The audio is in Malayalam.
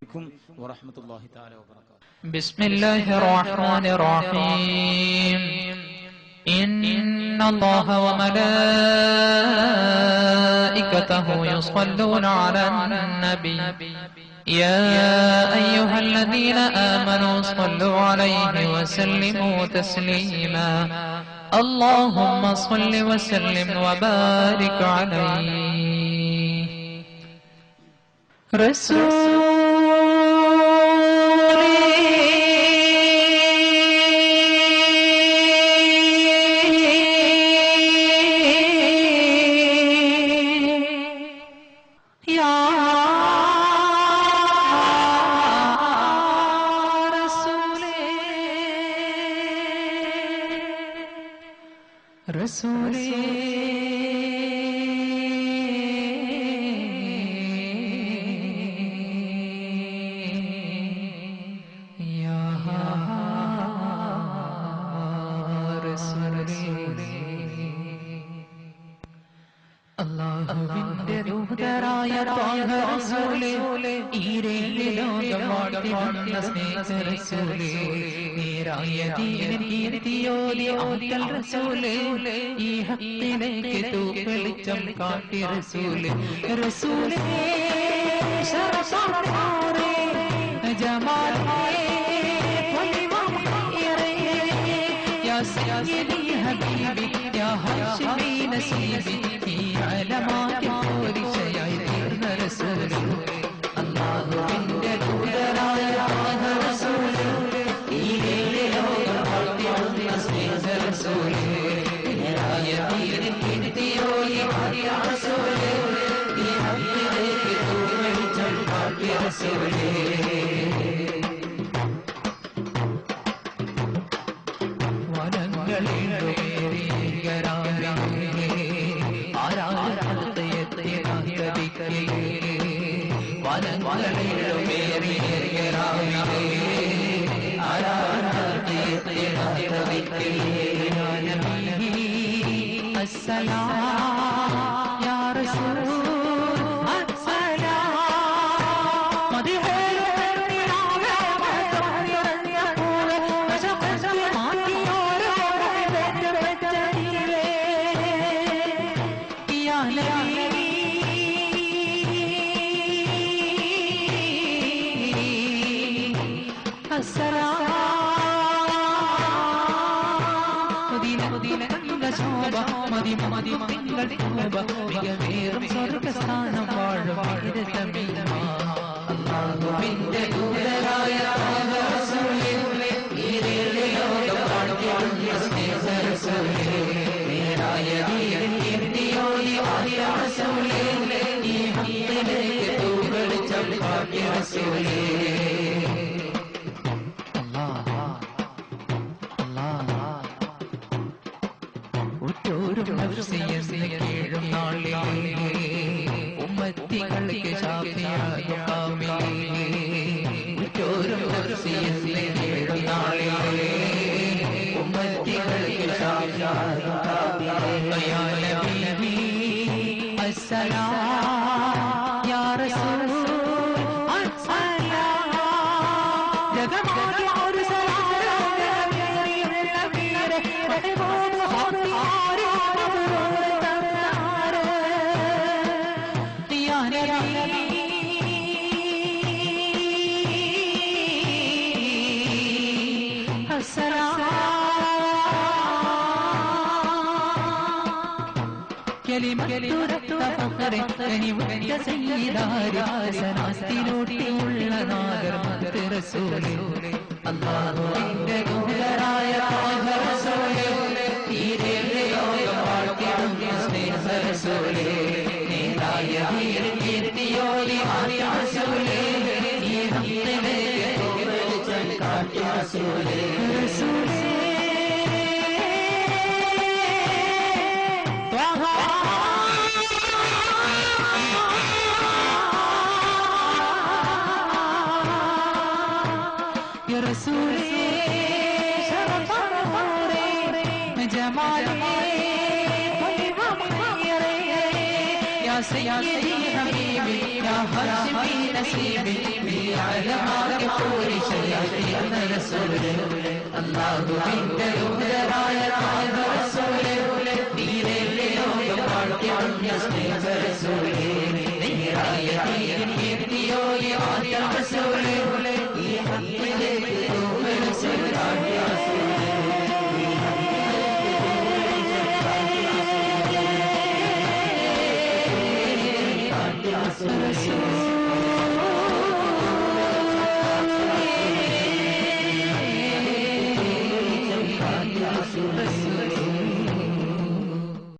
അലൈക്കും വറഹ്മത്തുള്ളാഹി തആല വബറകാതുഹു. ബിസ്മില്ലാഹിർ റഹ്മാനിർ റഹീം. ഇന്നല്ലാഹ വമലായികതഹു യുസല്ലൂന അലൻ നബി യാ അയ്യുഹല്ലദീന ആമനൂ സ്വല്ലു അലൈഹി വസല്ലിമൂ തസ്ലീമാ. اللهم صل وسلم وبارك عليه. رسولي يا رسولي അല്ലാഹുവിന്റെ ദൂതരായ ത്വാഹ റസൂലേ, ഈരേഴ് ലോകം വാഴ്ത്തിടുന്ന സ്നേഹ റസൂലേ, നേരായ ദീനിൻ കീർത്തിയോതി ആറ്റൽ റസൂലേ, ഈ ഹക്കിലേക്ക് തൂവെളിച്ചം കാട്ടി റസൂലേ. റസൂലേ ശറഫാനൂറേ ജമാലേ വലിവഹീറേ, യാ സയ്യിദി ഹബീബി യാ ഹാശിമി നസീബി, അലമാക്കി പോരിശയായി തീർന്ന റസൂലേ. അല്ലാഹുവിന്റെ ദൂതരായ ത്വാഹ റസൂലേ, ഈരേഴ് ലോകം വാഴ്ത്തിടുന്ന സ്നേഹ റസൂലേ, നേരായ ദീനിൻ കീർത്തിയോതി ആദ്യ റസൂലേ, ഈ ഹക്കിലേക്ക് തൂവെളിച്ചം കാട്ടി റസൂലേ. السلام يا رسول السلام മികവേറും സ്വർഗസ്ഥാനം വാഴും അല്ലാഹുവിന്റെ ദൂതരായ ത്വാഹ റസൂലേ, ഈരേഴ് ലോകം വാഴ്ത്തിടുന്ന സ്നേഹ റസൂലേ, നേരായ ദീനിൻ കീർത്തിയോതി ആദ്യ റസൂലേ, ഈ ഹക്കിലേക്ക് തൂവെളിച്ചം കാട്ടി റസൂലേ. കീഴും നാളിലേ ഉമ്മത്തികൾക്ക് ശാഫിയാകും കീഴും നാളിലേ ഉമ്മത്തികൾക്ക് ശാഫിയാകും. അസ്സലാം യാ റസൂൽ അസ്സലാം ജഗമാകെ ഒരു സലാം ൂട്ടിയുള്ള നാഗർ മദ് റസൂലേ. അല്ലാഹുവിന്റെ ദൂതരായ ത്വാഹ റസൂലേ, ഈരേഴ് ലോകം വാഴ്ത്തിടുന്ന സ്നേഹ റസൂലേ, നേരായ ദീനിൻ കീർത്തിയോതി ആദ്യ റസൂലേ, ഈ ഹക്കിലേക്ക് തൂവെളിച്ചം കാട്ടി റസൂലേ. റസൂലേ رسولي شرف نوري جمالي ولي يا سيدي حبيبي يا هاشمي نسيبي بعلمك طول شيئا رسولي الله بنت راية رسولي دين اليوم قلت من يسمي رسولي